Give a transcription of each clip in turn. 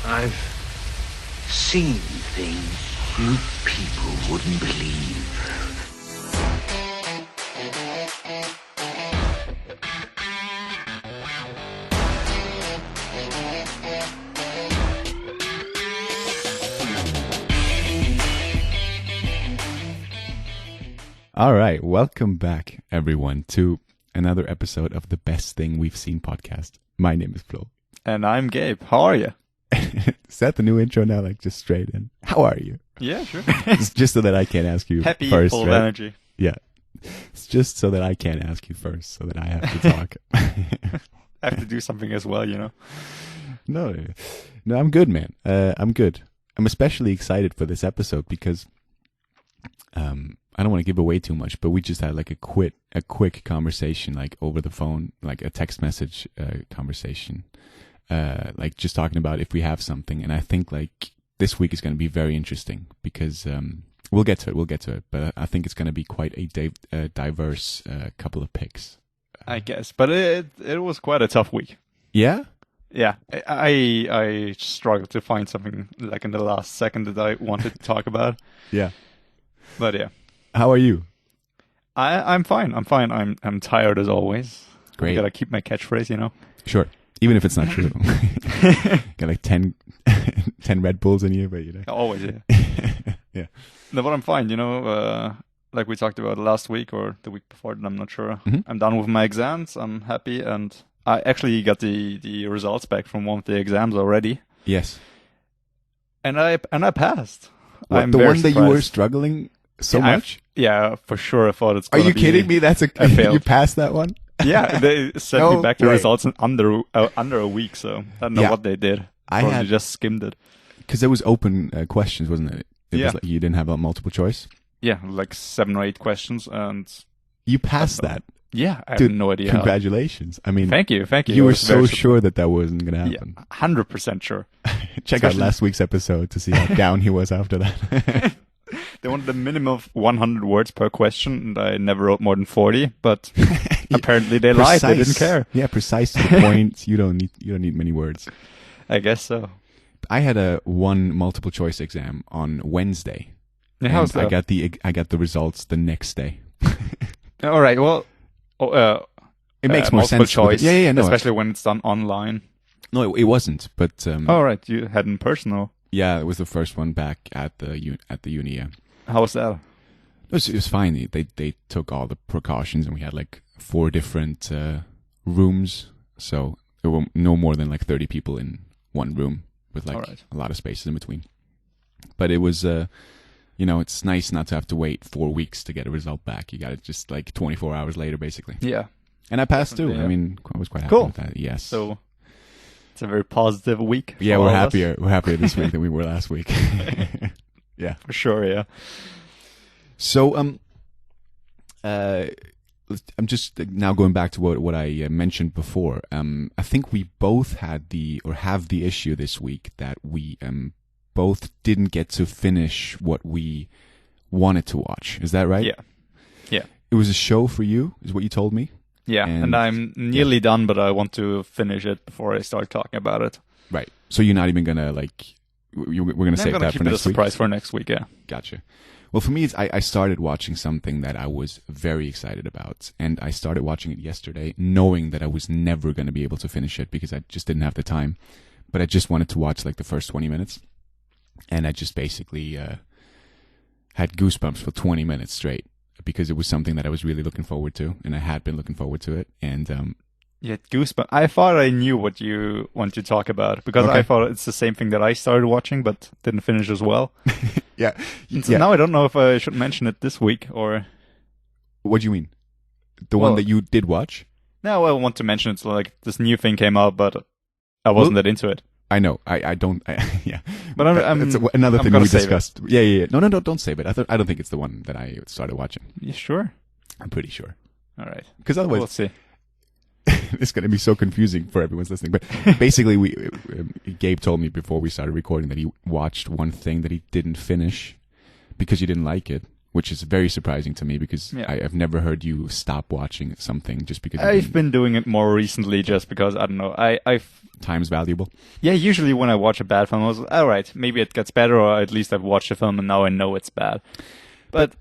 I've seen things you people wouldn't believe. All right, welcome back, everyone, to another episode of the Best Thing We've Seen podcast. My name is Flo. And I'm Gabe. How are you? Is that the new intro now, like just straight in? How are you? Yeah, sure. It's just so that I can't ask you Happy, first, full right? of energy. Yeah. It's just so that I can't ask you first, so that I have to talk. I have to do something as well, you know. No, I'm good, man. I'm good. I'm especially excited for this episode because I don't want to give away too much, but we just had like a quick conversation, like over the phone, like a text message conversation, like just talking about if we have something. And I think like this week is going to be very interesting because we'll get to it. But I think it's going to be quite a diverse couple of picks. I guess, but it was quite a tough week. Yeah. Yeah, I struggled to find something like in the last second that I wanted to talk about. Yeah. But yeah. How are you? I'm fine. I'm tired as always. Great. I gotta keep my catchphrase, you know. Sure. Even if it's not true. Got like 10 Red Bulls in you, but you know. Always, yeah. Yeah. No, but I'm fine, you know. Like we talked about last week or the week before, I'm not sure. Mm-hmm. I'm done with my exams. I'm happy, and I actually got the results back from one of the exams already. Yes. And I passed. What, the one that you were struggling so much? Yeah, for sure. I thought it's. Are you kidding me? That's you passed that one? Yeah, they sent me back the results in under a week. So I don't know what they did. Probably just skimmed it. Because there was open questions, wasn't it? It was like you didn't have a multiple choice. Yeah, like 7 or 8 questions, and you passed that. Yeah, I Dude, have no idea. Congratulations! I mean, thank you. You were so sure that wasn't going to happen. Yeah, 100% sure. Check out last week's episode to see how down he was after that. They wanted a minimum of 100 words per question, and I never wrote more than 40. But apparently they lied. They didn't care. Yeah, precise to the point. You don't need many words. I guess so. I had one multiple choice exam on Wednesday. Yeah, how's that? I got the results the next day. All right. Well, it makes more sense. Choice, no, especially when it's done online. No, it wasn't. But all right, you had in person, or? Yeah, it was the first one back at the uni. Yeah. How was that? It was fine. They took all the precautions, and we had like 4 different rooms, so there were no more than like 30 people in one room with like a lot of spaces in between. But it was, it's nice not to have to wait 4 weeks to get a result back. You got it just like 24 hours later, basically. Yeah. And I passed too. Yeah. I mean, I was quite happy with that. Yes. So it's a very positive week. Yeah, we're happier. We're happier this week than we were last week. Yeah, for sure. Yeah. So I'm just now going back to what I mentioned before. I think we both have the issue this week that we both didn't get to finish what we wanted to watch. Is that right? Yeah. Yeah. It was a show for you, is what you told me. Yeah, and I'm nearly done, but I want to finish it before I start talking about it. Right. So you're not even gonna we're gonna save that for next week. Keep it a surprise for next week. Yeah. Gotcha. Well, for me, I started watching something that I was very excited about, and I started watching it yesterday, knowing that I was never going to be able to finish it because I just didn't have the time. But I just wanted to watch like the first 20 minutes, and I just basically had goosebumps for 20 minutes straight because it was something that I was really looking forward to, and I had been looking forward to it. And yeah, goosebumps. I thought I knew what you want to talk about because I thought it's the same thing that I started watching but didn't finish as well. Yeah. So now I don't know if I should mention it this week or. What do you mean? The one that you did watch? No, I want to mention it's like this new thing came out, but I wasn't that into it. I know. I don't. Yeah. But it's another thing we discussed. Yeah. No, don't save it. I don't think it's the one that I started watching. You sure? I'm pretty sure. All right. Because otherwise, we'll see. It's going to be so confusing for everyone's listening. But basically, Gabe told me before we started recording that he watched one thing that he didn't finish because he didn't like it, which is very surprising to me because Yeah. I've never heard you stop watching something just because I've been doing it more recently just because, I don't know, time's valuable. Yeah, usually when I watch a bad film, I was all right, maybe it gets better, or at least I've watched the film and now I know it's bad. But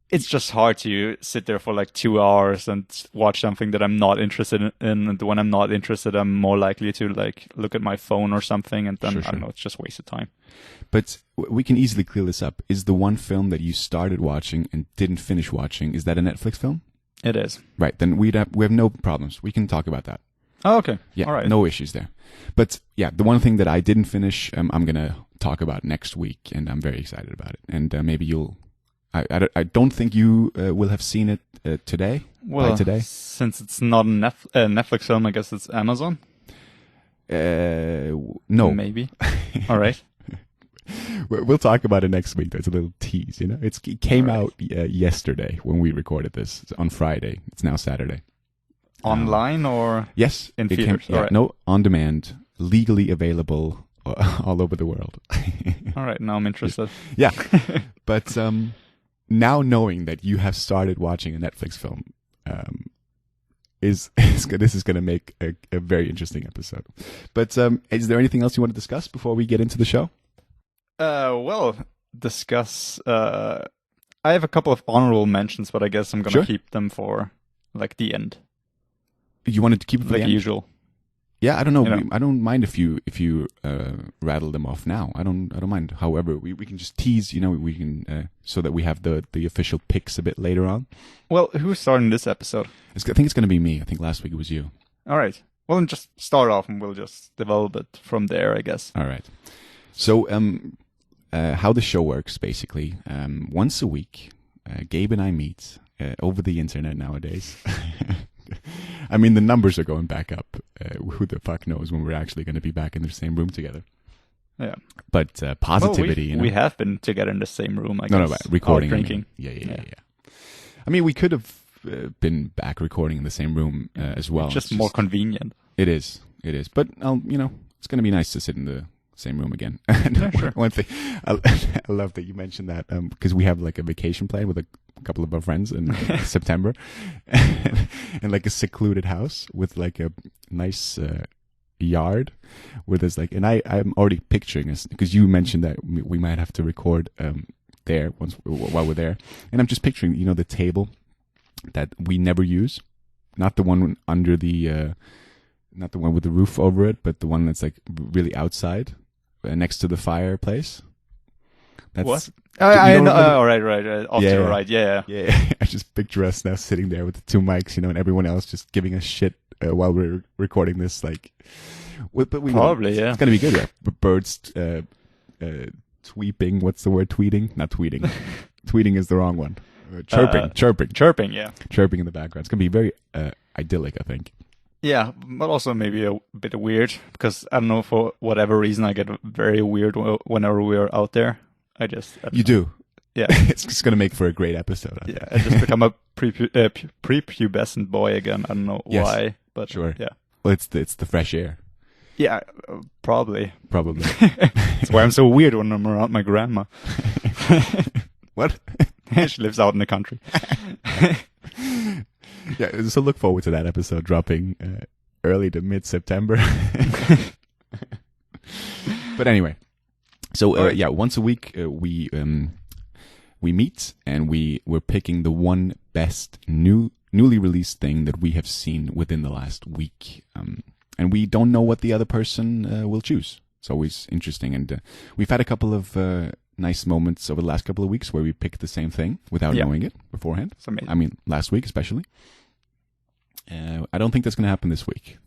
it's just hard to sit there for like 2 hours and watch something that I'm not interested in. And when I'm not interested, I'm more likely to like look at my phone or something, and then Sure. I don't know, it's just wasted time. But we can easily clear this up. Is the one film that you started watching and didn't finish watching, is that a Netflix film? It is. Right, then we have no problems. We can talk about that. Oh, okay. Yeah, All right. no issues there. But yeah, the one thing that I didn't finish, I'm going to talk about next week, and I'm very excited about it. And maybe you'll... I don't think you will have seen it today. Well, by today. since it's not a Netflix film, I guess it's Amazon. No. Maybe. All right. We'll talk about it next week. That's a little tease, you know. It came All right. out yesterday when we recorded this. It's on Friday. It's now Saturday. Online or Yes, in it theaters? yeah, All right. no, on demand, legally available all over the world. All right, now I'm interested. Yeah, but now knowing that you have started watching a Netflix film, this is going to make a very interesting episode. But is there anything else you want to discuss before we get into the show? Well, discuss. I have a couple of honorable mentions, but I guess I'm gonna Sure. keep them for like the end, You wanted to keep it for like the end? usual. Yeah, I don't know. You know. I don't mind if you rattle them off now. I don't mind. However, we can just tease. You know, we can so that we have the official picks a bit later on. Well, who's starting this episode? I think it's going to be me. I think last week it was you. All right. Well, then just start off, and we'll just develop it from there, I guess. All right. So, how the show works basically? Once a week, Gabe and I meet over the internet nowadays. I mean, the numbers are going back up. Who the fuck knows when we're actually going to be back in the same room together? Yeah. But positivity, Well, you know. we have been together in the same room, I guess. No, but recording, Out I mean. drinking. Yeah. I mean, we could have been back recording in the same room as well. Just It's more convenient. It is. But you know, it's going to be nice to sit in the same room again. Yeah, sure. One thing, I love that you mentioned that because we have like a vacation plan with a couple of our friends in September, and like a secluded house with like a nice yard where there's like, and I'm already picturing this because you mentioned that we might have to record there while we're there, and I'm just picturing, you know, the table that we never use, not the one under the. Not the one with the roof over it, but the one that's like really outside, next to the fireplace. That's, What? you I don't know. remember- Oh, right. Off to the right. Yeah. Yeah, I just picture us now sitting there with the two mics, you know, and everyone else just giving us shit while we're recording this. Like, but we Probably, know yeah. it's gonna be good. Yeah. Birds tweeping. What's the word? Tweeting? Not tweeting. Tweeting is the wrong one. Chirping. Chirping, yeah. Chirping in the background. It's gonna be very idyllic, I think. Yeah, but also maybe a bit weird because I don't know, for whatever reason I get very weird whenever we're out there. I don't You do. Yeah. It's just gonna make for a great episode. I think. Yeah, I just become a prepubescent boy again. I don't know Yes. why, but Sure. yeah. Well, it's the fresh air, Yeah, probably. probably. That's why I'm so weird when I'm around my grandma. What? She lives out in the country. Yeah, so look forward to that episode dropping early to mid-September. But anyway, so Alright. yeah, once a week we meet and we're picking the one best newly released thing that we have seen within the last week, and we don't know what the other person will choose. It's always interesting, and we've had a couple of nice moments over the last couple of weeks where we picked the same thing without Yeah. knowing it beforehand. It's amazing. I mean, last week especially. I don't think that's going to happen this week.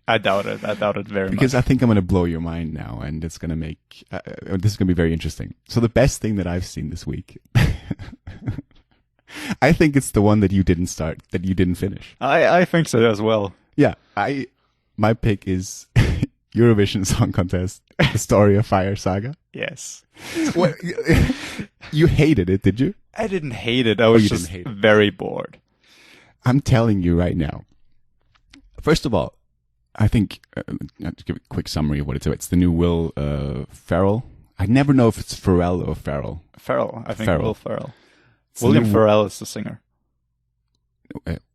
I doubt it. I doubt it very Because much. I think I'm going to blow your mind now, and it's going to make this is going to be very interesting. So the best thing that I've seen this week, I think it's the one that you didn't start, that you didn't finish. I think so as well. Yeah, my pick is Eurovision Song Contest, The Story of Fire Saga. Yes. What? You hated it, did you? I didn't hate it. I was you just didn't hate it. very bored. I'm telling you right now. First of all, I think, to give a quick summary of what it's about. It's the new Will Ferrell. I never know if it's Ferrell or Ferrell. Ferrell. I think Ferrell. Will Ferrell. William Ferrell is the singer.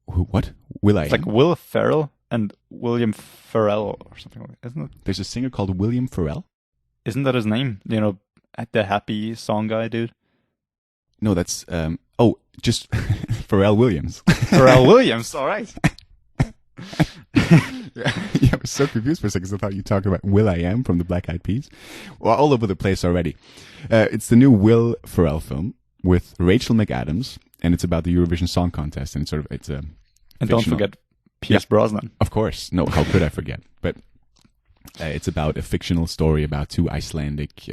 What? Will I? It's like Will Ferrell and William Ferrell or something like that, isn't it? There's a singer called William Ferrell? Isn't that his name? You know, the happy song guy, dude. No, that's just Pharrell Williams. Pharrell Williams, all right. Yeah, I was so confused for a second. I thought you talked about Will.i.am from the Black Eyed Peas. Well, all over the place already. It's the new Will Ferrell film with Rachel McAdams, and it's about the Eurovision Song Contest. And it's a and don't forget Pierce Brosnan. Of course, no. How could I forget? But it's about a fictional story about two Icelandic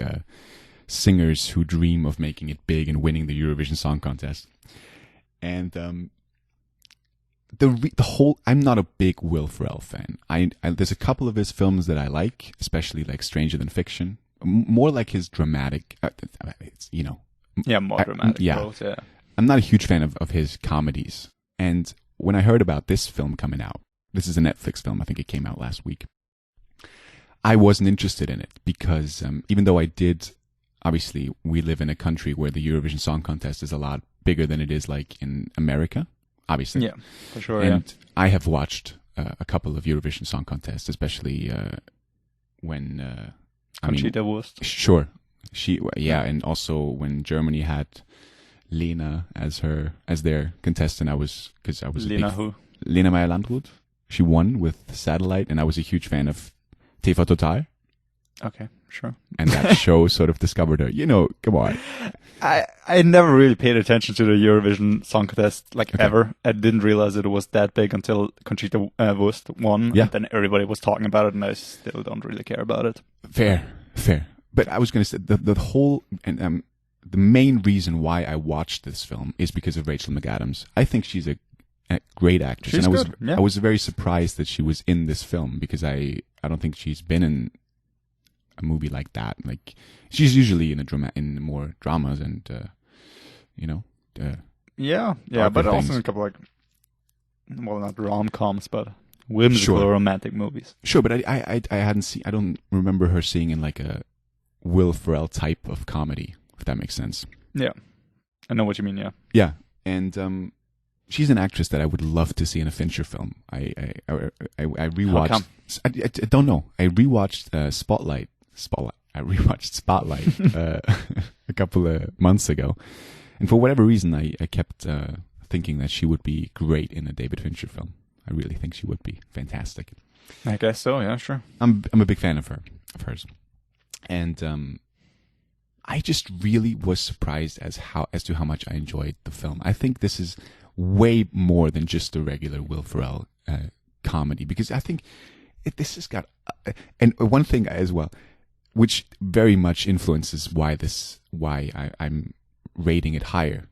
singers who dream of making it big and winning the Eurovision Song Contest. And the whole, I'm not a big Will Ferrell fan. There's a couple of his films that I like, especially like Stranger Than Fiction, more like his dramatic, more dramatic roles, yeah. I'm not a huge fan of his comedies. And when I heard about this film coming out, this is a Netflix film, I think it came out last week, I wasn't interested in it because even though obviously we live in a country where the Eurovision Song Contest is a lot bigger than it is like in America, obviously. Yeah, for sure. And I have watched a couple of Eurovision Song Contests, especially when Conchita Wurst. Sure, and also when Germany had Lena as their contestant. I was Lena who? Lena Meyer-Landrut. She won with Satellite, and I was a huge fan of TV Total. Okay, sure. And that show sort of discovered her. Come on. I never really paid attention to the Eurovision Song Contest ever. I didn't realize it was that big until Conchita Wurst won. Yeah. And then everybody was talking about it, and I still don't really care about it. Fair. But I was going to say the whole and the main reason why I watched this film is because of Rachel McAdams. I think she's a great actress. She's and good. Yeah. I was very surprised that she was in this film because I don't think she's been in a movie like that. Like she's usually in more dramas and but also in a couple not rom-coms, but whimsical romantic movies. Sure, but I hadn't seen. I don't remember her seeing in like a Will Ferrell type of comedy, if that makes sense. Yeah, I know what you mean. Yeah. Yeah, and she's an actress that I would love to see in a Fincher film. I rewatched. How come? I don't know. I rewatched Spotlight. I rewatched Spotlight a couple of months ago, and for whatever reason, I kept thinking that she would be great in a David Fincher film. I really think she would be fantastic. I guess so. Yeah, sure. I'm a big fan of hers, and I just really was surprised as to how much I enjoyed the film. I think this is way more than just a regular Will Ferrell comedy, because I think this has got and one thing as well, which very much influences why I'm rating it higher.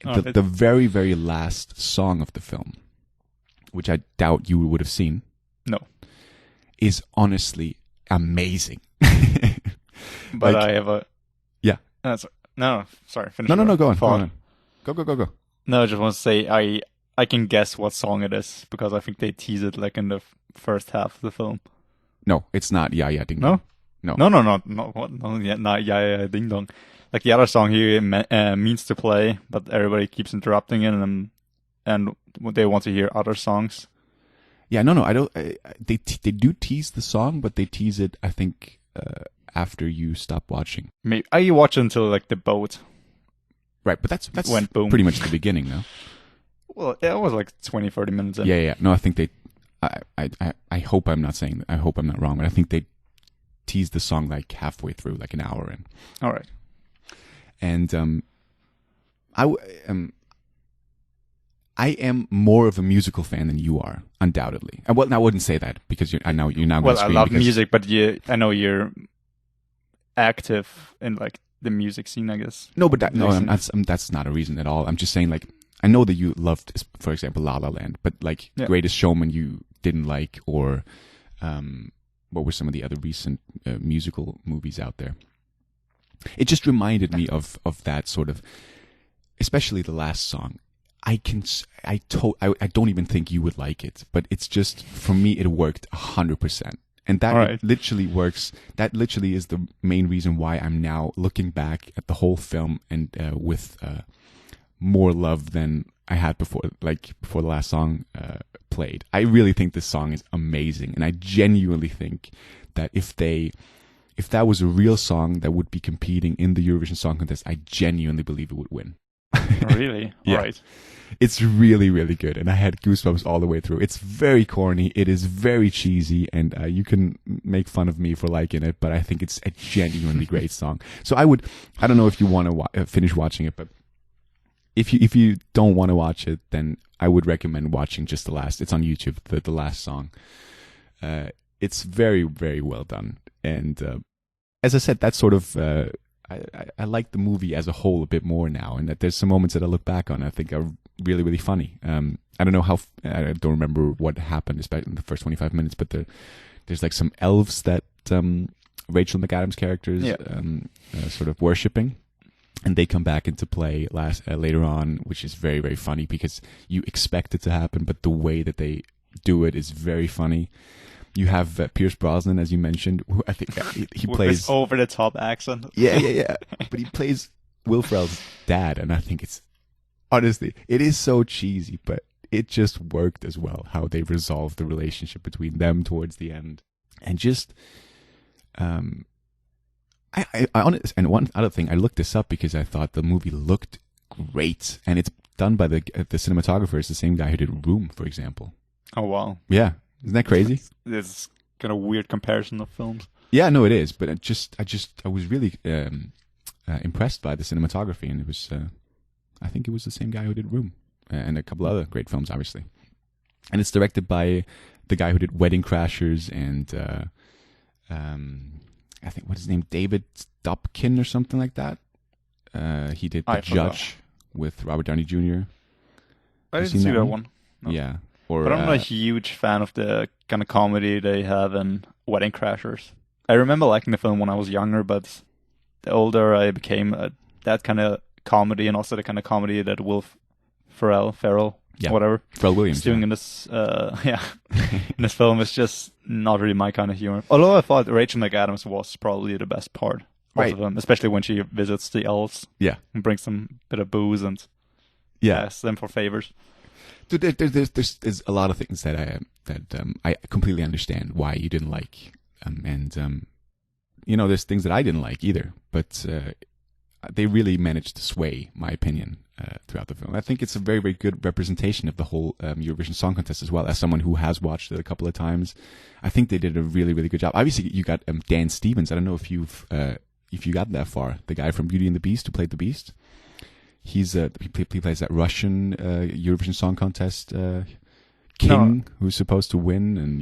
The very, very last song of the film, which I doubt you would have seen. No. Is honestly amazing. But I have a... Yeah. Sorry. Finish. No, go on. Go. No, I just want to say I can guess what song it is, because I think they tease it in the first half of the film. No, it's not Ya Ya Ding Dong. No. What? No, not Ya Ya Ding Dong. Like the other song he means to play, but everybody keeps interrupting it, and they want to hear other songs. Yeah, no, I don't. They do tease the song, but they tease it, I think, after you stop watching. Maybe I watch until the boat. Right, but that's went boom. Pretty much the beginning, no? Well, it was 20-30 minutes in. Yeah. No, I think they. I hope I'm not saying. I hope I'm not wrong, but I think they teased the song halfway through, an hour in. All right. And I am more of a musical fan than you are, undoubtedly. Well, I wouldn't say that because you're now going to Well, I love music, but I know you're active in the music scene, I guess. No, but that's not a reason at all. I'm just saying, I know that you loved, for example, La La Land, but Greatest Showman you didn't like, or what were some of the other recent musical movies out there? It just reminded me of that sort of, especially the last song. I don't even think you would like it, but it's just, for me, it worked 100%. And that literally works. That literally is the main reason why I'm now looking back at the whole film and with more love than I had before the last song played. I really think this song is amazing, and I genuinely think that if that was a real song that would be competing in the Eurovision Song Contest, I genuinely believe it would win. Really? Yeah. Right. It's really, really good, and I had goosebumps all the way through. It's very corny, it is very cheesy, and you can make fun of me for liking it, but I think it's a genuinely great song. So I don't know if you want to finish watching it, but if you don't want to watch it, then I would recommend watching just it's on YouTube, the last song. It's very, very well done, and as I said, that's sort of I like the movie as a whole a bit more now, and that there's some moments that I look back on I think are really, really funny. I don't know I don't remember what happened, especially in the first 25 minutes, but there's like some elves that Rachel McAdams' characters sort of worshipping, and they come back into play later on, which is very, very funny because you expect it to happen, but the way that they do it is very funny. You have Pierce Brosnan, as you mentioned, who I think he With plays this over-the-top accent. Yeah. But he plays Will Ferrell's dad, and I think it's honestly, it is so cheesy, but it just worked as well. How they resolved the relationship between them towards the end, and just and one other thing, I looked this up because I thought the movie looked great, and it's done by the cinematographer. It's the same guy who did Room, for example. Oh, wow. Yeah. Isn't that crazy? This kind of weird comparison of films. Yeah, no, it is. But I was really impressed by the cinematography, and it was, I think it was the same guy who did Room and a couple other great films, obviously. And it's directed by the guy who did Wedding Crashers and I think what's his name, David Dobkin or something like that. He did The Judge with Robert Downey Jr. I didn't see that one. No. Yeah. But I'm not a huge fan of the kind of comedy they have in Wedding Crashers. I remember liking the film when I was younger, but the older I became, that kind of comedy, and also the kind of comedy that Will Ferrell, whatever, Pharrell Williams is doing in this, in this film is just not really my kind of humor. Although I thought Rachel McAdams was probably the best part of them, especially when she visits the elves, and brings them a bit of booze and asks them for favors. Dude, there's a lot of things that I completely understand why you didn't like, and there's things that I didn't like either, but they really managed to sway my opinion throughout the film. I think it's a very, very good representation of the whole Eurovision Song Contest as well. As someone who has watched it a couple of times, I think they did a really, really good job. Obviously, you got Dan Stevens. I don't know if you got that far. The guy from Beauty and the Beast who played the Beast. He plays that Russian Eurovision Song Contest king who's supposed to win, and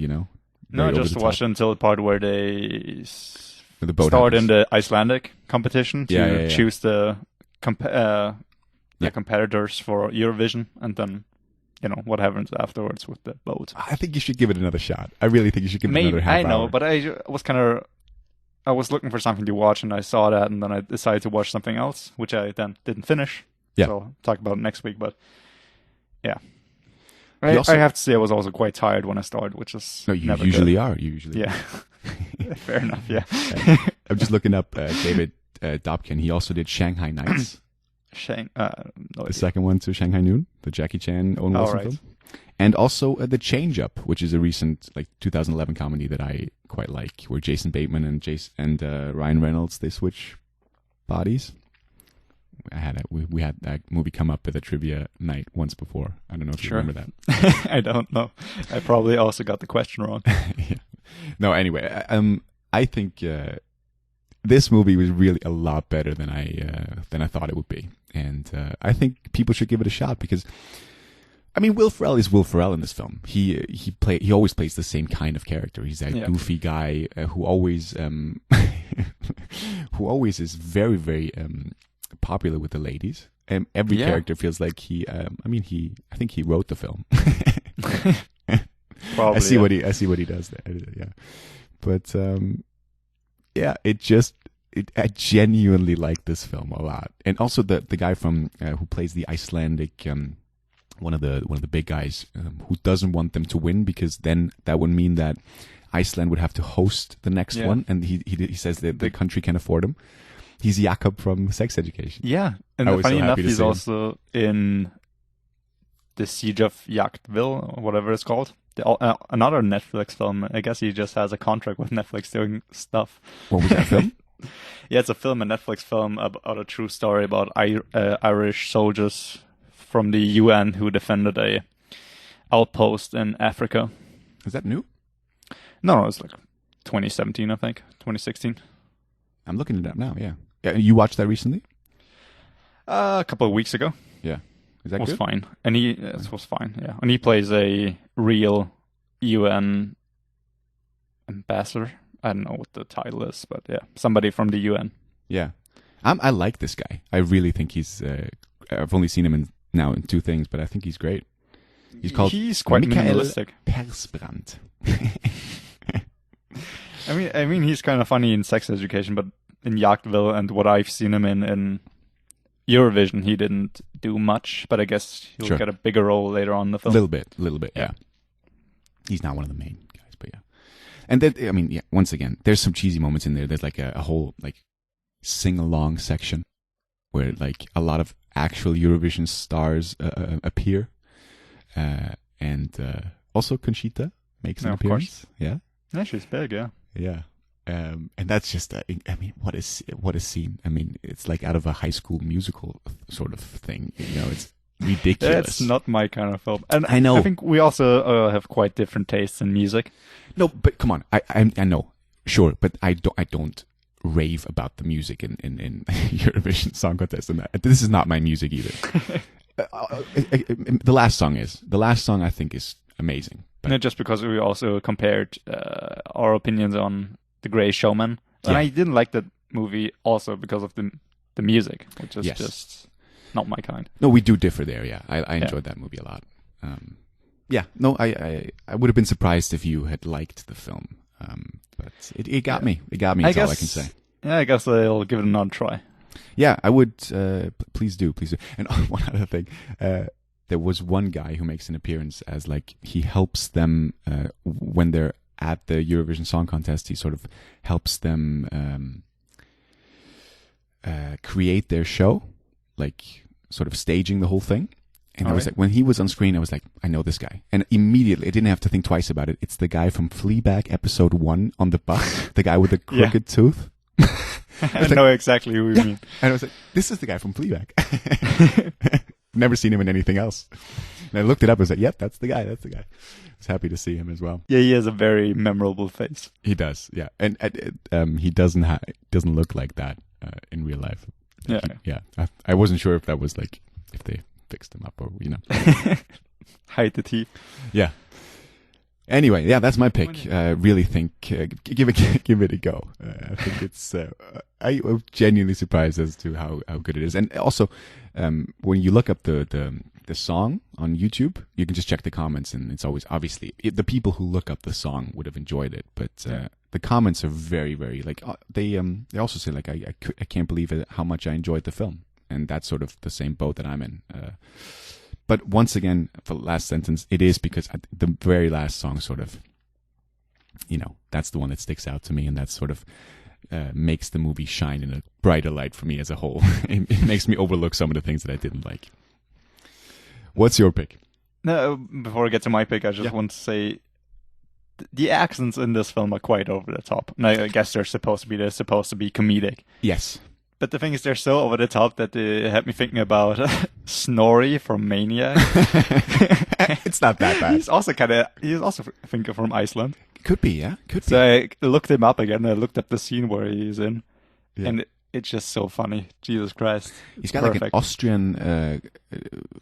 No, I just watched until the part where they start in the Icelandic competition to choose the competitors for Eurovision, and then what happens afterwards with the boat. I think you should give it another shot. I really think you should give it another half hour. I know, but I was looking for something to watch, and I saw that, and then I decided to watch something else, which I then didn't finish. Yeah. So I'll talk about it next week, but yeah. I have to say I was also quite tired when I started, which is you never usually good. are. You usually are. Fair enough, yeah. I'm just looking up David Dobkin. He also did Shanghai Nights. The second one to Shanghai Noon, the Jackie Chan Owen Wilson film. And also The Change Up, which is a recent 2011 comedy that I quite like, where Jason Bateman and Ryan Reynolds, they switch bodies. We had that movie come up at a trivia night once before. I don't know if you remember that. I don't know. I probably also got the question wrong. Yeah. No, anyway, I think this movie was really a lot better than I thought it would be, and I think people should give it a shot because, I mean, Will Ferrell is Will Ferrell in this film. He always plays the same kind of character. He's that goofy guy who always is very, very popular with the ladies. And every character feels like I think he wrote the film. Probably, I see what he does there. Yeah, but I genuinely like this film a lot, and also the guy from who plays the Icelandic one of the big guys who doesn't want them to win, because then that would mean that Iceland would have to host the next one, and he says that the country can afford him. He's Jakob from Sex Education. Yeah, and I was funny so enough, happy to he's see him. also in the Siege of Jagtville, or whatever it's called. Another Netflix film. I guess he just has a contract with Netflix doing stuff. What was that film? Yeah, it's a Netflix film about a true story about Irish soldiers from the UN who defended a outpost in Africa. Is that new? No, it's like 2017, I think, 2016. I'm looking it up now. Yeah. You watched that recently? A couple of weeks ago. Yeah. Is that It was good? fine, and it was fine. Yeah, and he plays a real UN ambassador. I don't know what the title is, but yeah, somebody from the UN. Yeah. I like this guy. I really think he's. I've only seen him now in 2 things, but I think he's great. He's quite Michael minimalistic. Persbrandt. I mean, he's kind of funny in Sex Education, but in Jagtville and what I've seen him in Eurovision, he didn't do much. But I guess he'll Sure. get a bigger role later on in the A film. little bit. Yeah. He's not one of the main guys, but yeah. And then, I mean, yeah. Once again, there's some cheesy moments in there. There's like a whole like sing along section where like a lot of actual Eurovision stars appear, and also Conchita makes an Yeah, of appearance. course. Yeah. Yeah, she's big, yeah. Yeah. And that's just, I mean, what a scene. I mean, it's like out of a High School Musical sort of thing. You know, it's ridiculous. It's not my kind of film. And I know. I think we also have quite different tastes in music. No, but come on. I know. Sure, but I don't rave about the music in Eurovision Song Contest, and that. This is not my music either. The last song I think is amazing. But Not just because we also compared our opinions on The Greatest Showman. And Yeah. I didn't like that movie also because of the music, which is Yes. just not my kind. no, we do differ there. Yeah, I enjoyed that movie a lot. Yeah, no, I would have been surprised if you had liked the film, but it got me. It got me. That's all I can say. Yeah, I guess I'll give it another try. Yeah, I would. Please do. And one other thing, there was one guy who makes an appearance as like he helps them when they're at the Eurovision Song Contest. He sort of helps them create their show, like sort of staging the whole thing. And I was like, when he was on screen, I was like, I know this guy. And immediately, I didn't have to think twice about it. It's the guy from Fleabag episode 1 on the bus, the guy with the crooked tooth. I know exactly who you mean. And I was like, this is the guy from Fleabag. Never seen him in anything else. And I looked it up and was like, yep, that's the guy. I was happy to see him as well. Yeah, he has a very memorable face. He does, yeah. And he doesn't look like that in real life. Yeah. Yeah. I wasn't sure if that was like, if they fixed him up or, you know. Hide the teeth. Yeah. Anyway, yeah, that's my pick. Really think, give it a go. I think it's, I'm genuinely surprised as to how good it is. And also, when you look up the song on YouTube, you can just check the comments, and it's always, obviously, the people who look up the song would have enjoyed it, but the comments are very, very, like, they also say, like, I can't believe it, how much I enjoyed the film. And that's sort of the same boat that I'm in. But once again, for the last sentence, it is because the very last song sort of, you know, that's the one that sticks out to me, and that sort of makes the movie shine in a brighter light for me as a whole. It makes me overlook some of the things that I didn't like. What's your pick? No, before I get to my pick, I just want to say the accents in this film are quite over the top. And I guess they're supposed to be comedic. Yes. But the thing is, they're so over the top that they had me thinking about Snorri from Maniac. It's not that bad. He's also I think from Iceland. Could be, yeah. Could be. So I looked him up again. I looked up the scene where he's in, Yeah. and it's just so funny. Jesus Christ. He's got like an Austrian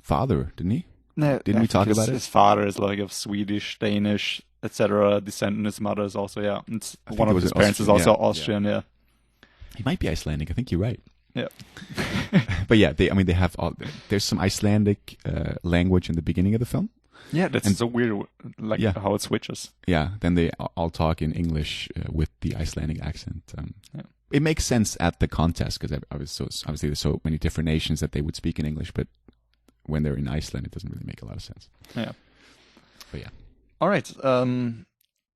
father, didn't he? No, Didn't we talk about it? His father is like of Swedish, Danish, etc. descent, and his mother is also, one of his parents is also Austrian, yeah. He might be Icelandic. I think you're right. Yeah. But yeah, they have there's some Icelandic language in the beginning of the film. Yeah, that's so weird, like how it switches. Yeah, then they all talk in English with the Icelandic accent. It makes sense at the contest because obviously there's so many different nations that they would speak in English, but when they're in Iceland, it doesn't really make a lot of sense. Yeah. But yeah. All right.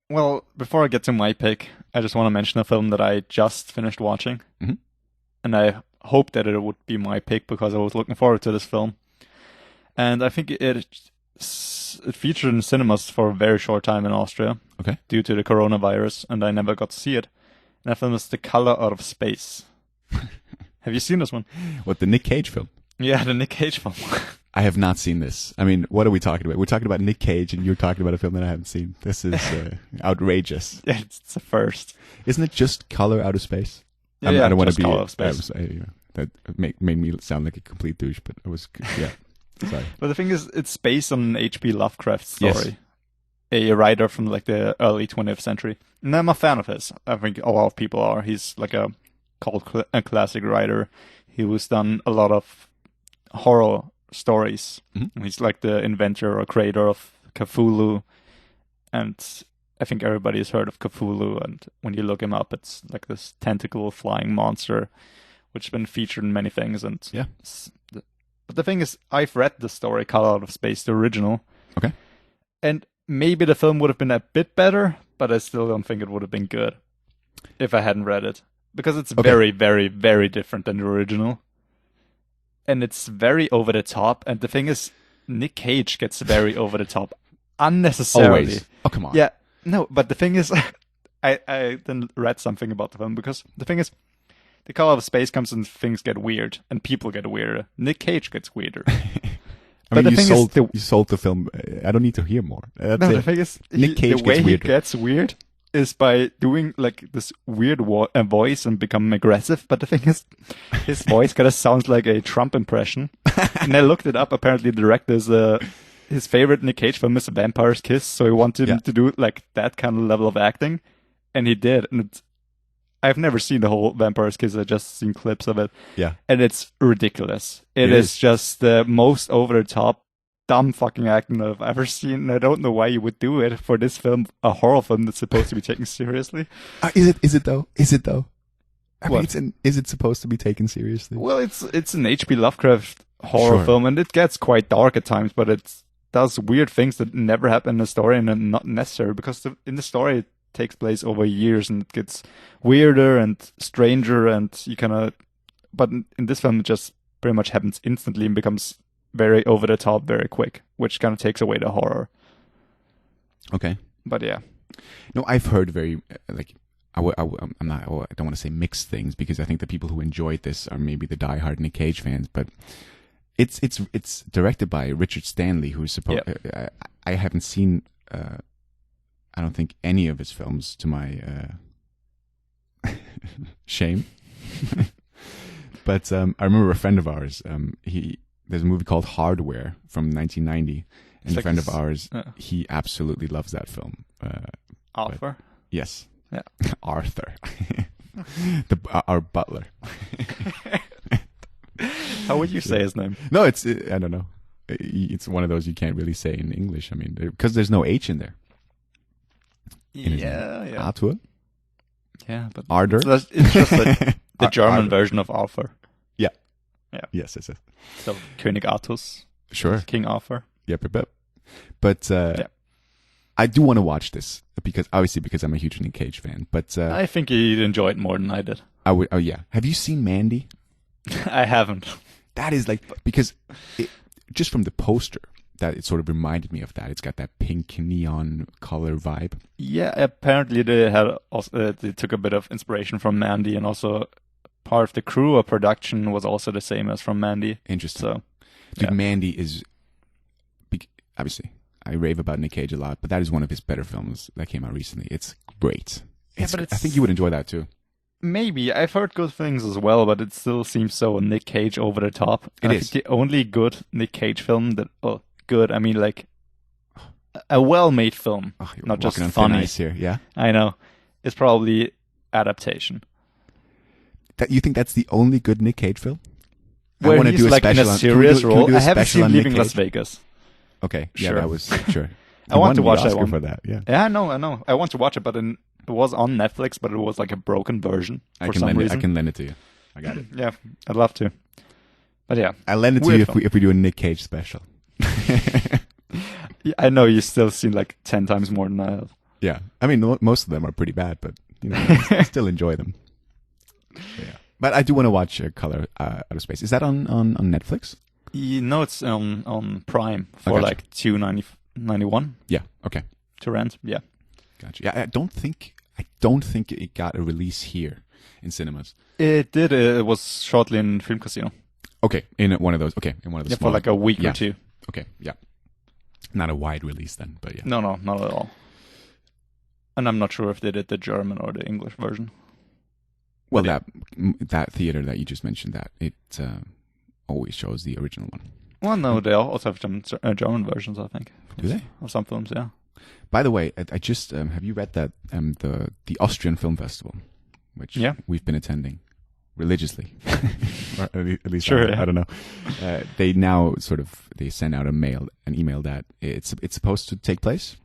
Well, before I get to my pick, I just want to mention a film that I just finished watching. Mm-hmm. and I hoped that it would be my pick because I was looking forward to this film. And I think it featured in cinemas for a very short time in Austria. Okay. Due to the coronavirus, and I never got to see it. And that film is The Color Out of Space. Have you seen this one? What, the Nick Cage film? Yeah, the Nick Cage film. I have not seen this. I mean, what are we talking about? We're talking about Nick Cage, and you're talking about a film that I haven't seen. This is outrageous. Yeah, it's a first. Isn't it just Color Out of Space? Yeah, I don't want to be. Color Out of Space. That made me sound like a complete douche, but I was. Yeah, sorry. But the thing is, it's based on an H.P. Lovecraft story. Yes. A writer from like the early 20th century. And I'm a fan of his. I think a lot of people are. He's like a classic writer. He was done a lot of horror stories. Mm-hmm. He's like the inventor or creator of Cthulhu. And I think everybody has heard of Cthulhu. And when you look him up, it's like this tentacle flying monster, which has been featured in many things. And yeah. But the thing is, I've read the story Color Out of Space, the original. Okay. And maybe the film would have been a bit better, but I still don't think it would have been good if I hadn't read it. Because it's very, very, very different than the original. And it's very over the top. And the thing is, Nick Cage gets very over the top unnecessarily. Always. Oh, come on. Yeah. No, but the thing is, I then read something about the film, because the thing is, The Color of Space comes and things get weird, and people get weirder. Nick Cage gets weirder. I mean, you sold the film. I don't need to hear more. The thing is, Nick Cage the way gets he weirder. gets weird is by doing like this weird voice and become aggressive. But the thing is, his voice kind of sounds like a Trump impression. And I looked it up. Apparently, the director's his favorite Nick Cage film is A Vampire's Kiss, so he wanted him to do like that kind of level of acting, and he did. And I've never seen the whole Vampire's Kiss. I've just seen clips of it. Yeah. And it's ridiculous. It is just the most over-the-top, dumb fucking acting I've ever seen. And I don't know why you would do it for this film, a horror film that's supposed to be taken seriously. Is it though? I mean, What? is it supposed to be taken seriously? Well, it's an H.P. Lovecraft horror film, and it gets quite dark at times, but it does weird things that never happen in the story and are not necessary, because in the story it takes place over years and it gets weirder and stranger, and you kind of... But in this film, it just pretty much happens instantly and becomes very over the top very quick, which kind of takes away the horror. Okay. But yeah. No, I've heard very I don't want to say mixed things, because I think the people who enjoyed this are maybe the diehard Nick Cage fans, but it's directed by Richard Stanley, who's supposed. I haven't seen. I don't think any of his films, to my shame. But I remember a friend of ours. There's a movie called Hardware from 1990, and a friend of ours, he absolutely loves that film. Arthur? Yes. Yeah. Arthur. Our butler. How would you say his name? No, I don't know. It's one of those you can't really say in English. I mean, because there's no H in there. Yeah. Arthur? Yeah, but Ardor? it's just like the German version of Arthur. Yeah. Yeah. Yes. So König Artus. Sure. King Arthur. Yep. But I do want to watch this because I'm a huge Nick Cage fan. But I think you'd enjoy it more than I did. I would. Oh yeah. Have you seen Mandy? I haven't. That is because just from the poster, that it sort of reminded me of that. It's got that pink neon color vibe. Yeah, apparently they had also, they took a bit of inspiration from Mandy, and also part of the crew or production was also the same as from Mandy. Interesting. So, dude, Mandy is obviously I rave about Nick Cage a lot, but that is one of his better films that came out recently. It's great. I think you would enjoy that too. Maybe. I've heard good things as well, but it still seems so Nick Cage over the top. It is. The only good Nick Cage film that, good, I mean like a well-made film, not just on funny. Thin ice here, yeah. I know. It's probably Adaptation. You think that's the only good Nick Cage film? Where I want to he's do a like in a special serious can we role. do a I haven't special seen on Leaving Nick Las Cage? Vegas. Okay, yeah, Sure. that was sure. I want to watch that Oscar one for that. Yeah, I know. I want to watch it, but it was on Netflix, but it was like a broken version for some reason. I can lend it to you. I got it. Yeah, I'd love to. But yeah, I'll lend it to you if we do a Nick Cage special. I know you've still seen like 10 times more than I have. Yeah, I mean most of them are pretty bad, but I still enjoy them. But I do want to watch Color Out of Space. Is that on Netflix? No, it's on Prime for gotcha. like $2.91 Yeah. Okay. to rent. Yeah. Gotcha. Yeah, I don't think it got a release here in cinemas. It did. It was shortly in Film Casino. Okay, in one of those. Okay, in one of the Yeah, for smaller- like a week yeah. or two. Okay, yeah. Not a wide release then, but yeah. No, not at all. And I'm not sure if they did the German or the English version. Well, But that theater that you just mentioned, that it always shows the original one. Well, no, they also have some German versions, I think. Do they? Of some films, yeah. By the way, I just have you read that the Austrian Film Festival, which Yeah. we've been attending religiously, or at least Sure, I don't know. They now they send out an email that it's supposed to take place,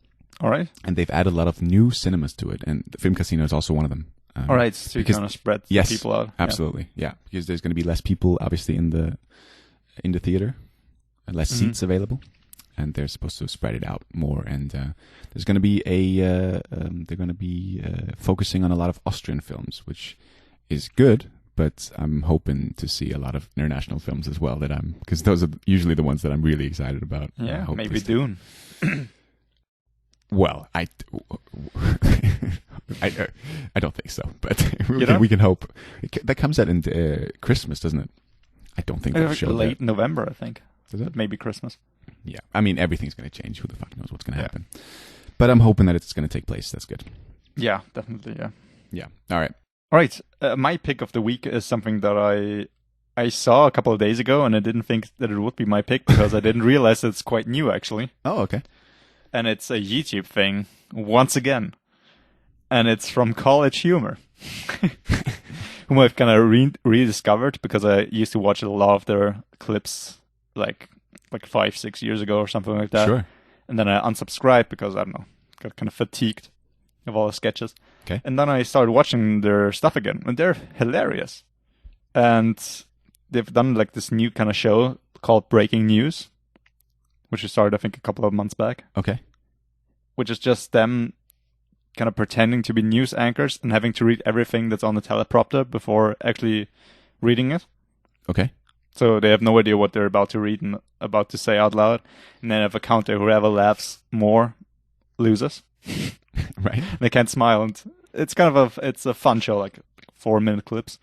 All right. and they've added a lot of new cinemas to it, and the Film Casino is also one of them. All right, so you because- kind of spread Yes, people out. absolutely, yeah, because there's going to be less people, obviously, in the theater, and less seats available, and they're supposed to spread it out more. And there's going to be they're going to be focusing on a lot of Austrian films, which is good. But I'm hoping to see a lot of international films as well. Because those are usually the ones that I'm really excited about. Yeah, Hopefully maybe Dune. Well, I don't think so, but You don't? we can hope. That comes out in Christmas, doesn't it? I don't think they'll show Late that. November, I think. Does it? Maybe Christmas. Yeah, I mean everything's going to change. Who the fuck knows what's going to Yeah. happen? But I'm hoping that it's going to take place. That's good. Yeah, definitely, yeah. Yeah. All right. All right, my pick of the week is something that I saw a couple of days ago, and I didn't think that it would be my pick because I didn't realize it's quite new, actually. Oh, okay. And it's a YouTube thing, once again. And it's from College Humor, whom I've kind of rediscovered because I used to watch a lot of their clips like 5-6 years ago or something like that. Sure. And then I unsubscribed because, I don't know, got kind of fatigued of all the sketches. Okay. And then I started watching their stuff again, and they're hilarious. And they've done like this new kind of show called Breaking News, which I started, I think, a couple of months back, Okay. which is just them kind of pretending to be news anchors and having to read everything that's on the teleprompter before actually reading it. Okay. So they have no idea what they're about to read and about to say out loud. And then have a counter, whoever laughs more loses. Right. They can't smile, and it's kind of it's a fun show, like 4-minute clips.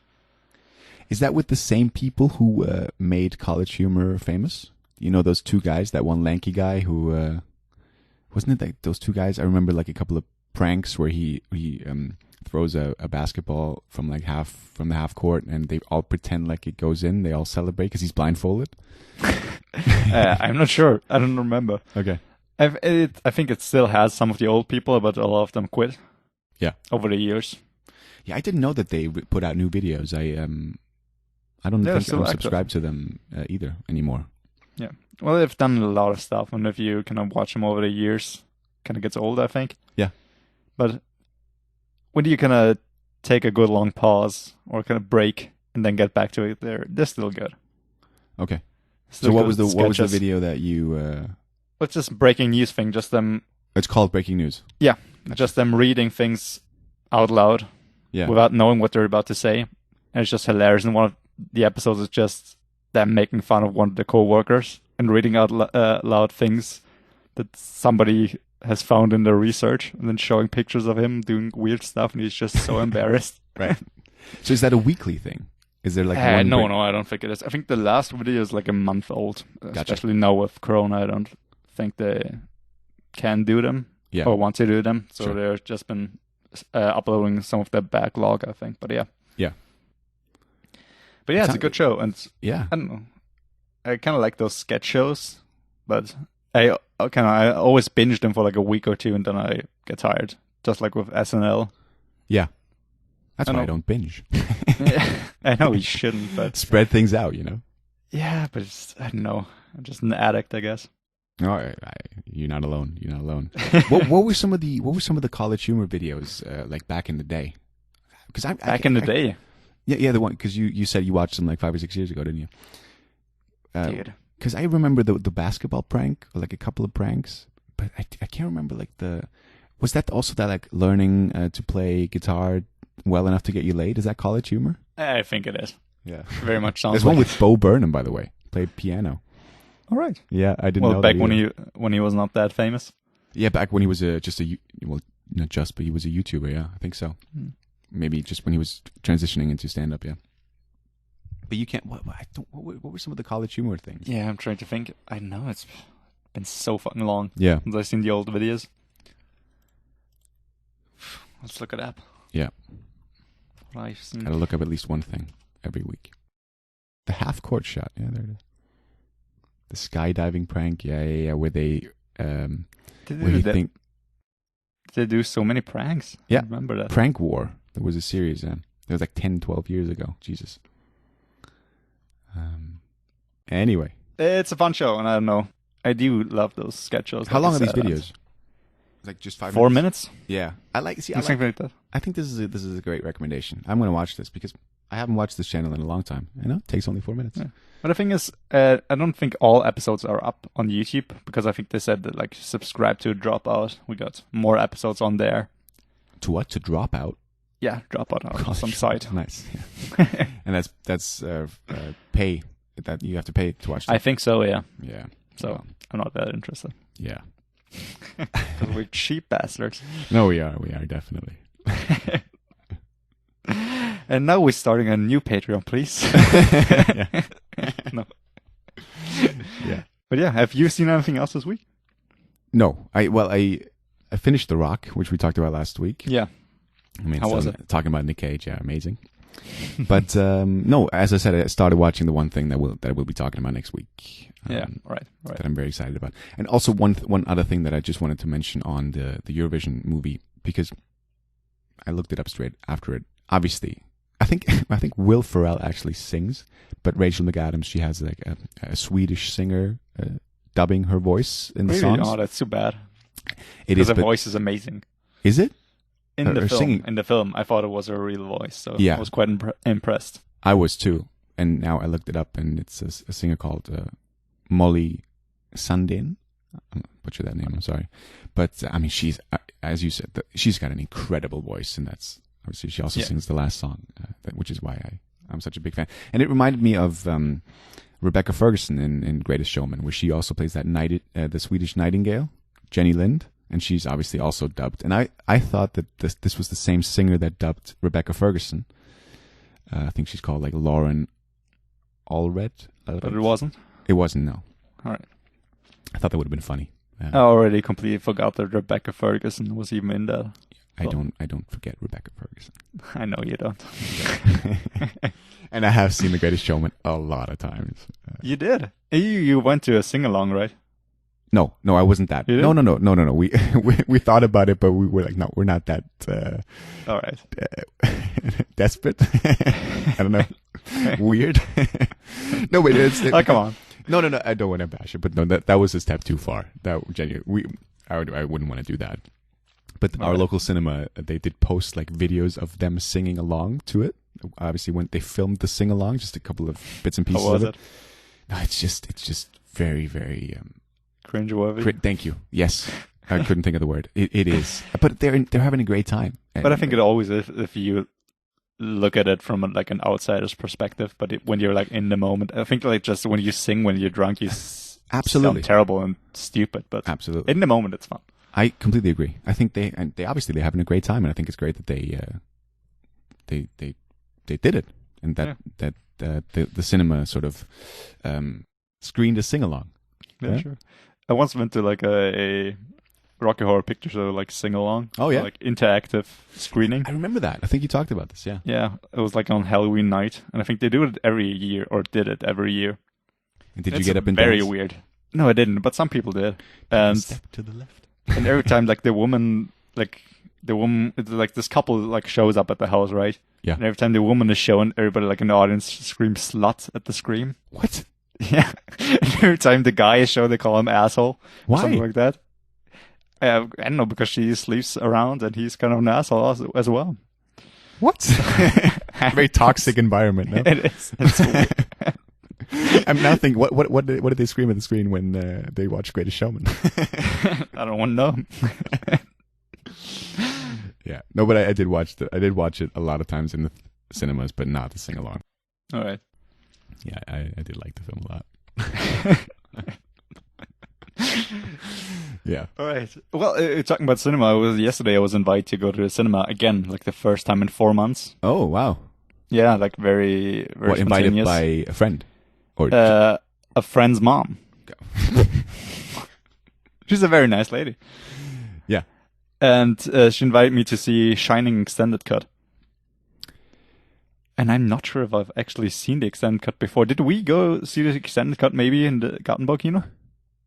Is that with the same people who made College Humor famous? You know those two guys, that one lanky guy who wasn't it like those two guys? I remember like a couple of pranks where he throws a basketball from the half court, and they all pretend like it goes in. They all celebrate because he's blindfolded. I'm not sure. I don't remember. Okay. I think it still has some of the old people, but a lot of them quit. Yeah. Over the years. Yeah, I didn't know that they put out new videos. I don't Yeah, think still I'm active. subscribed to them either anymore. Yeah. Well, they've done a lot of stuff, and if you kind of watch them over the years, kind of gets old, I think. Yeah. But when you kind of take a good long pause or kind of break and then get back to it, they're still good. Okay. Still So what good was the sketches. video that you? It's just breaking news thing, just them. It's called Breaking News. Yeah, Gotcha. just them reading things out loud Yeah. without knowing what they're about to say, and it's just hilarious. And one of the episodes is just them making fun of one of the co-workers and reading out loud things that somebody has found in their research, and then showing pictures of him doing weird stuff, and he's just so embarrassed. Right. So is that a weekly thing? Is there like one? No, I don't think it is. I think the last video is like a month old. Gotcha. Especially now with Corona, I don't think they can do them Yeah. or want to do them. So Sure. they've just been uploading some of their backlog, I think. But yeah. Yeah. But yeah, it's a Sound- good show, and Yeah. I don't know. I kind of like those sketch shows, but I always binge them for like a week or two, and then I get tired. Just like with SNL. Yeah. That's I why I know. don't binge. I know you shouldn't, but Spread things out, you know. yeah, but I don't know. I'm just an addict, I guess. No, you're not alone. You're not alone. what were some of the College Humor videos like back in the day? Because Back in the day, Yeah, the one because you said you watched them like 5 or 6 years ago, didn't you? dude. Because I remember the basketball prank, or like a couple of pranks, but I can't remember like was that also that like learning to play guitar well enough to get you laid? Is that college humor? I think it is. Yeah. Very much sounds There's like one with Bo Burnham, by the way. Played piano. All right. Yeah, I didn't know back that when either. he was not that famous. Yeah, back when he was not just, but he was a YouTuber. Yeah, I think so. Maybe just when he was transitioning into stand-up. Yeah. But you can't. What were some of the college humor things? Yeah, I'm trying to think. I know it's been so fucking long Yeah. since I've seen the old videos. Let's look it up. Yeah. What I've seen. Gotta look up at least one thing every week. The half-court shot. Yeah, there it is. The skydiving prank. Yeah. Where they Did they do so many pranks? Yeah. I remember that. Prank War. There was a series then. It was like 10, 12 years ago. Jesus. Anyway. It's a fun show, and I don't know. I do love those sketch shows. How like long I are these said. videos? Like just 5 4 minutes? minutes? Yeah. Something like that. I think this is a great recommendation. I'm going to watch this because I haven't watched this channel in a long time. I know it takes only 4 minutes. Yeah. But the thing is, I don't think all episodes are up on YouTube, because I think they said that, like, subscribe to Dropout. We got more episodes on there. To what? To drop out? Yeah, Dropout on some site. Nice. Yeah. And that's pay. That you have to pay to watch that. I think so, yeah. Yeah. So Well, I'm not that interested. yeah. Because we're cheap bastards. No, we are definitely. And now we're starting a new Patreon, please. No. Yeah. But yeah, have you seen anything else this week? No. I finished The Rock, which we talked about last week. Yeah. I mean, How was it? Talking about Nick Cage, yeah, amazing. But no, as I said, I started watching the one thing that we'll be talking about next week. Yeah, right. That I'm very excited about. And also one other thing that I just wanted to mention on the Eurovision movie, because I looked it up straight after it. Obviously, I think Will Ferrell actually sings, but Rachel McAdams, she has like a Swedish singer dubbing her voice in the Really? songs. Oh, that's too bad. It is, the but voice is amazing. is it? In the Her film, singing. in the film, I thought it was a real voice, so Yeah. I was quite impressed. I was too, and now I looked it up, and it's a singer called Molly Sandin. I'm butcher that name. I'm sorry, but I mean, she's as you said, she's got an incredible voice, and that's obviously she also sings the last song, which is why I'm such a big fan. And it reminded me of Rebecca Ferguson in Greatest Showman, where she also plays that the Swedish Nightingale, Jenny Lind. And she's obviously also dubbed. And I thought that this was the same singer that dubbed Rebecca Ferguson. I think she's called like Lauren Allred. But it wasn't? It wasn't, no. All right. I thought that would have been funny. I already completely forgot that Rebecca Ferguson was even in that. I don't forget Rebecca Ferguson. I know you don't. And I have seen The Greatest Showman a lot of times. You did? You went to a sing-along, right? No, I wasn't that. You No. didn't? We thought about it, but we were like, no, we're not that All right. desperate. I don't know. Weird. No, wait. Oh, come on. No. I don't want to bash it, but no, that was a step too far. That genuinely, I wouldn't want to do that. But our local cinema, they did post like videos of them singing along to it. Obviously, when they filmed the sing along, just a couple of bits and pieces How was of it? No, it's just very, very. Cringe-worthy. Thank you. Yes, I couldn't think of the word. It is, but they're having a great time. But I think it always is if you look at it from like an outsider's perspective. But when you're like in the moment, I think like just when you sing when you're drunk, you Absolutely sound terrible and stupid. But absolutely in the moment, it's fun. I completely agree. I think they obviously they're having a great time, and I think it's great that they did it, and that the cinema sort of screened a sing along. Yeah, sure. I once went to like a Rocky Horror Picture Show, like sing along. Oh yeah, like interactive screening. I remember that. I think you talked about this. Yeah. Yeah, it was like on Halloween night, and I think they do it every year, or did it every year. And did you It's get up and very dance? weird? No, I didn't, but some people did. And step to the left. and every time, like the woman, it's like this couple like shows up at the house, right? Yeah. And every time the woman is shown, everybody like in the audience screams "slut" at the scream. What? Yeah. And every time the guy is shown, they call him asshole. Or Why? something like that. I don't know, because she sleeps around and he's kind of an asshole as well. What? Very toxic environment. No? It is. It's weird. I'm now thinking, what did they scream at the screen when they watched Greatest Showman? I don't want to know. Yeah. No, but I did watch it a lot of times in the cinemas, but not to sing along. All right. Yeah, I did like the film a lot. Yeah. All right. Well, talking about cinema, yesterday I was invited to go to the cinema again, like the first time in 4 months. Oh, wow. Yeah, like very, very What, invited spontaneous. by a friend? Or A friend's mom. She's a very nice lady. Yeah. And she invited me to see Shining Extended Cut. And I'm not sure if I've actually seen the extended cut before. Did we go see the extended cut maybe in the Gartenbaukino?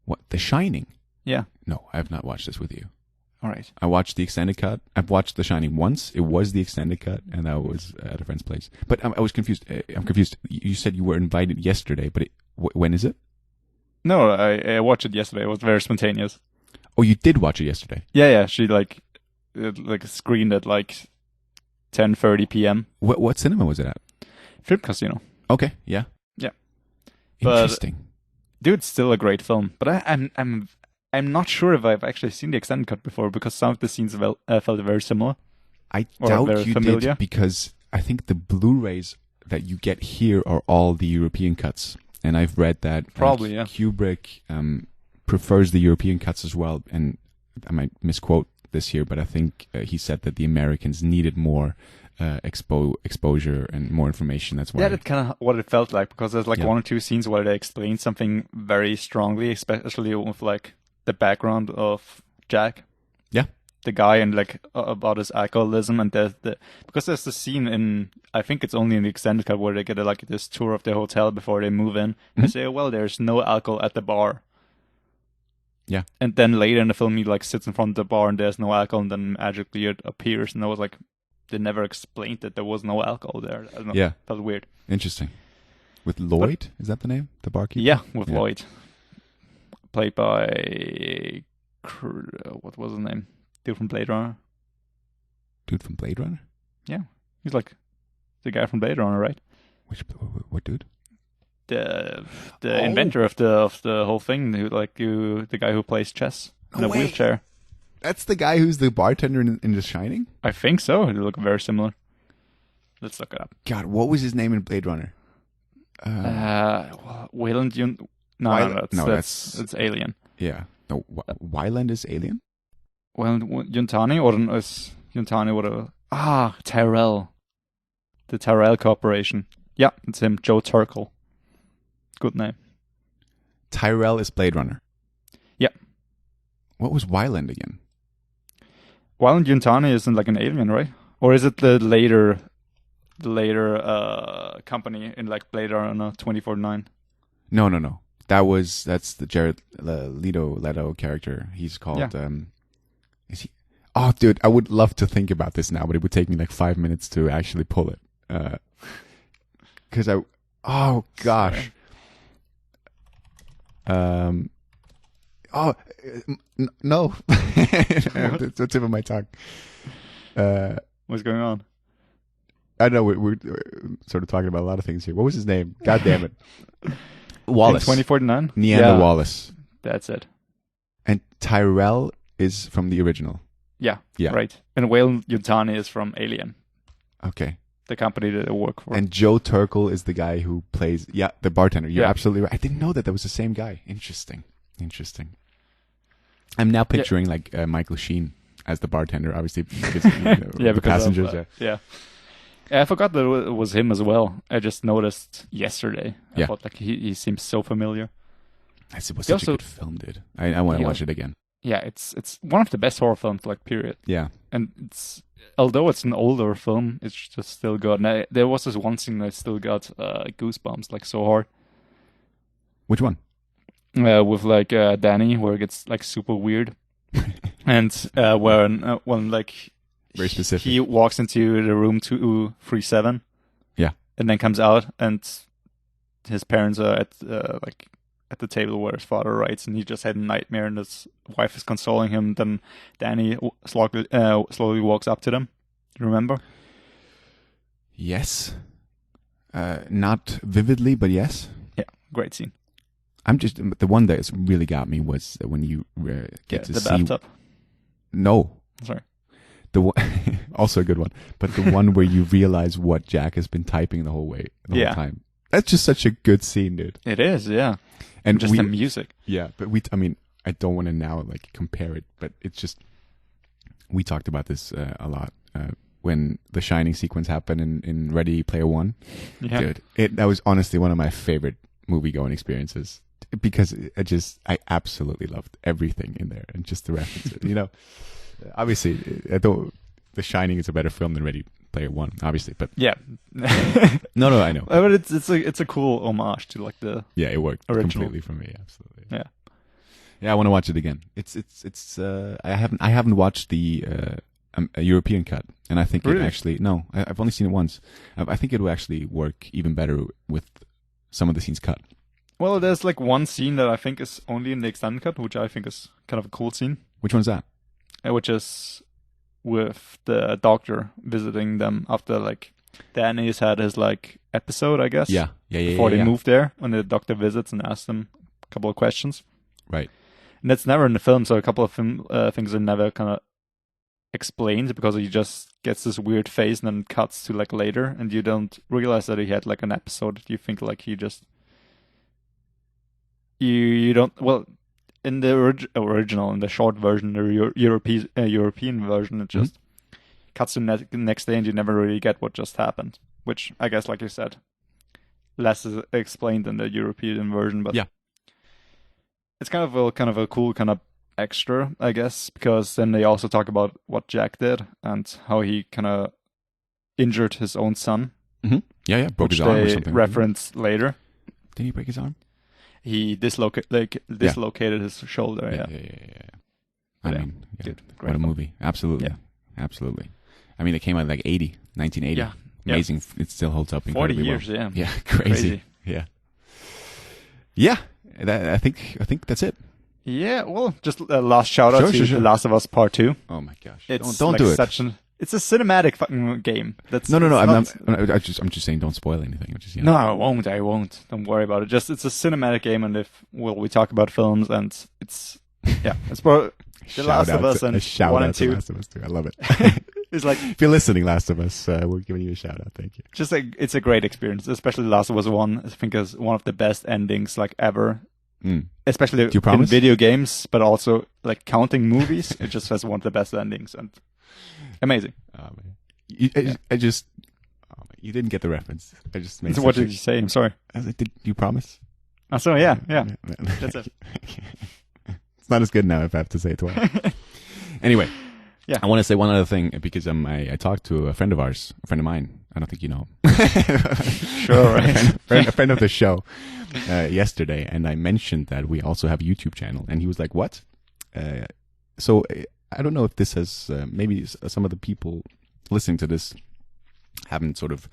What? The Shining? Yeah. No, I have not watched this with you. All right. I watched the extended cut. I've watched The Shining once. It was the extended cut, and that was at a friend's place. But I was confused. I'm confused. You said you were invited yesterday, but when is it? No, I watched it yesterday. It was very spontaneous. Oh, you did watch it yesterday? Yeah. She like screened at like 10:30 p.m. What cinema was it at? Film Casino. Okay, yeah. Yeah. But, interesting. dude, it's still a great film. But I'm not sure if I've actually seen the extended cut before because some of the scenes felt very similar. I or doubt very you familiar. did because I think the Blu-rays that you get here are all the European cuts, and I've read that Probably, yeah. Kubrick prefers the European cuts as well. And I might misquote this here, but I think he said that the Americans needed more exposure and more information. That's why. Yeah, that's kind of what it felt like because there's like Yeah. one or two scenes where they explain something very strongly, especially with like the background of Jack. Yeah. The guy and like about his alcoholism and because there's the scene in I think it's only in the extended cut where they get like this tour of the hotel before they move in. They say, oh, well, there's no alcohol at the bar. Yeah. And then later in the film, he like sits in front of the bar and there's no alcohol, and then magically it appears. And I was like, they never explained that there was no alcohol there. I don't know. Yeah. Felt weird. Interesting. With Lloyd, is that the name? The barkeeper? Yeah, with Yeah. Lloyd, played by what was his name? Dude from Blade Runner. Dude from Blade Runner? Yeah, he's like the guy from Blade Runner, right? What dude? The Oh. inventor of the whole thing, the guy who plays chess in No a way. wheelchair. That's the guy who's the bartender in The Shining? I think so. They look very similar. Let's look it up. God, what was his name in Blade Runner? Wayland No, Wyland- no, that's Alien. Yeah. No, Wyland is Alien? Well, Yuntani or is Yuntani whatever? Tyrell. The Tyrell Corporation. Yeah, it's him, Joe Turkel. Good name. Tyrell is Blade Runner. Yeah. What was Wyland again? Wyland Yuntani isn't like an alien, right? Or is it the later company in like Blade Runner 2049? No. That's the Jared Leto character. He's called is he? Oh, dude, I would love to think about this now, but it would take me like 5 minutes to actually pull it. Because oh gosh. No. It's the tip of my tongue. What's going on? I know we're sort of talking about a lot of things here. What was his name? God damn it. Wallace. In 2049? Neander Wallace. That's it. And Tyrell is from the original. Yeah. Yeah. Right. And Wayland Yuntani is from Alien, Okay. the company that I work for. And Joe Turkel is the guy who plays, the bartender. You're Yeah. absolutely right. I didn't know that was the same guy. Interesting. I'm now picturing like Michael Sheen as the bartender, obviously, because the because passengers. of, yeah. I forgot that it was him as well. I just noticed yesterday. I thought like he seems so familiar. It was He such a also- good film, dude. I want to Yeah. watch it again. Yeah, it's one of the best horror films, like period. Yeah. And although it's an older film, it's just still good. And there was this one scene that I still got goosebumps, like so hard. Which one? With like Danny, where it gets like super weird, and when like Very specific. he walks into the room 237, Yeah. and then comes out, and his parents are at the table where his father writes, and he just had a nightmare, and his wife is consoling him. Then Danny slowly walks up to them. You remember? Yes. Not vividly, but yes. Yeah, great scene. I'm just the one that really got me was when you get to the see. bathtub. No, Sorry. the one, also a good one, but the one where you realize what Jack has been typing the whole Yeah. time. That's just such a good scene, dude. It is, yeah. And Just the music. Yeah, but I mean, I don't want to now like compare it, but it's just, we talked about this a lot when the Shining sequence happened in Ready Player One. Yeah. Dude, that was honestly one of my favorite movie-going experiences because I absolutely loved everything in there and just the references. You know, obviously, The Shining is a better film than Ready Player One, obviously, but Yeah. no, I know. But it's a cool homage to like the Yeah, it worked original. completely for me. Absolutely. Yeah. Yeah, I want to watch it again. It's I haven't watched the a European cut, and I think Really? it actually I've only seen it once. I think it will actually work even better with some of the scenes cut. Well, there's like one scene that I think is only in the extended cut, which I think is kind of a cool scene, Which one's that? which is with the doctor visiting them after like Danny's had his like episode, I guess. Yeah. Before they moved there, when the doctor visits and asks them a couple of questions. Right. And that's never in the film, so a couple of things are never kind of explained because he just gets this weird face and then cuts to like later, and you don't realize that he had like an episode. You think like he just you don't well in the original, in the short version, the European version, it just cuts to the next day, and you never really get what just happened. Which I guess, like you said, less is explained in the European version, but Yeah. it's kind of a cool kind of extra, I guess, because then they also talk about what Jack did and how he kind of injured his own son, Yeah, broke which his arm or they something. reference later. Did he break his arm? He dislocated his shoulder. Yeah. I Yeah. mean, yeah, Dude, great what a film. movie. Absolutely. Yeah. Absolutely. I mean, it came out like 1980. Yeah. Amazing. It still holds up 40 incredibly years, well. yeah. Yeah, crazy. Yeah. Yeah, I think that's it. Yeah, well, just a last shout out to Sure. The Last of Us Part 2. Oh my gosh. It's don't like do it. it's a cinematic fucking game. That's No. it's I'm just saying, don't spoil anything. I'm just, No, I won't. Don't worry about it. Just it's a cinematic game, and we talk about films, and it's probably The Last of Us and 1 and 2. Last of Us 2. I love it. It's like If you're listening, Last of Us, we're giving you a shout out. Thank you. just like it's a great experience, especially The Last of Us 1. I think is one of the best endings like ever. Especially Do you in promise? video games, but also like counting movies. It just has one of the best endings and amazing. Oh, man. You didn't get the reference. I just made. So what did you say? I'm sorry. I was like, did you promise? Oh, so yeah. That's it. It's not as good now if I have to say it twice. Anyway, Yeah. I want to say one other thing because I talked to a friend of mine. I don't think you know. Sure, right? a friend of the show yesterday, and I mentioned that we also have a YouTube channel, and he was like, "What?" So I don't know if this has maybe some of the people listening to this haven't sort of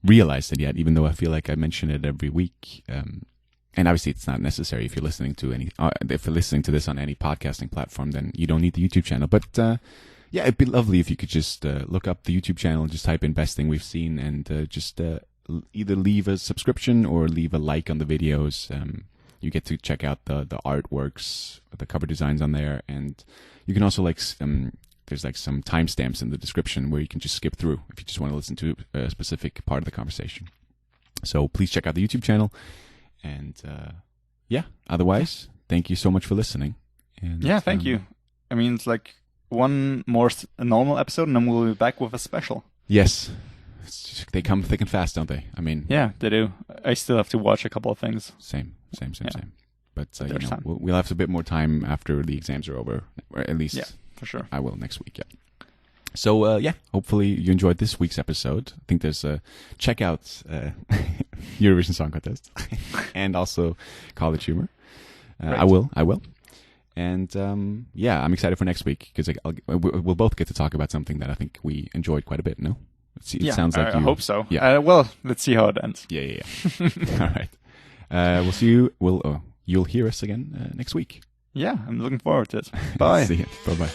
realized it yet, even though I feel like I mention it every week. And obviously, it's not necessary if you're listening to this on any podcasting platform, then you don't need the YouTube channel. But yeah, it'd be lovely if you could just look up the YouTube channel, just type in Best Thing We've Seen, and just either leave a subscription or leave a like on the videos. You get to check out the artworks, the cover designs on there, and you can also there's like some timestamps in the description where you can just skip through if you just want to listen to a specific part of the conversation. So please check out the YouTube channel. And yeah, otherwise, thank you so much for listening. And, Yeah, thank you. I mean, it's like one more normal episode, and then we'll be back with a special. Yes. They come thick and fast, don't they? I mean, Yeah, they do. I still have to watch a couple of things. Same. But There's time. we'll have a bit more time after the exams are over, or at least For sure. I will next week. Yeah. So yeah, hopefully you enjoyed this week's episode. I think there's check out Eurovision Song Contest and also College Humor. Right. I will. And yeah, I'm excited for next week because we'll both get to talk about something that I think we enjoyed quite a bit. No, it sounds like I hope so. Yeah. Well, let's see how it ends. Yeah. All right. We'll see you. You'll hear us again next week. Yeah, I'm looking forward to it. Bye. See you. Bye.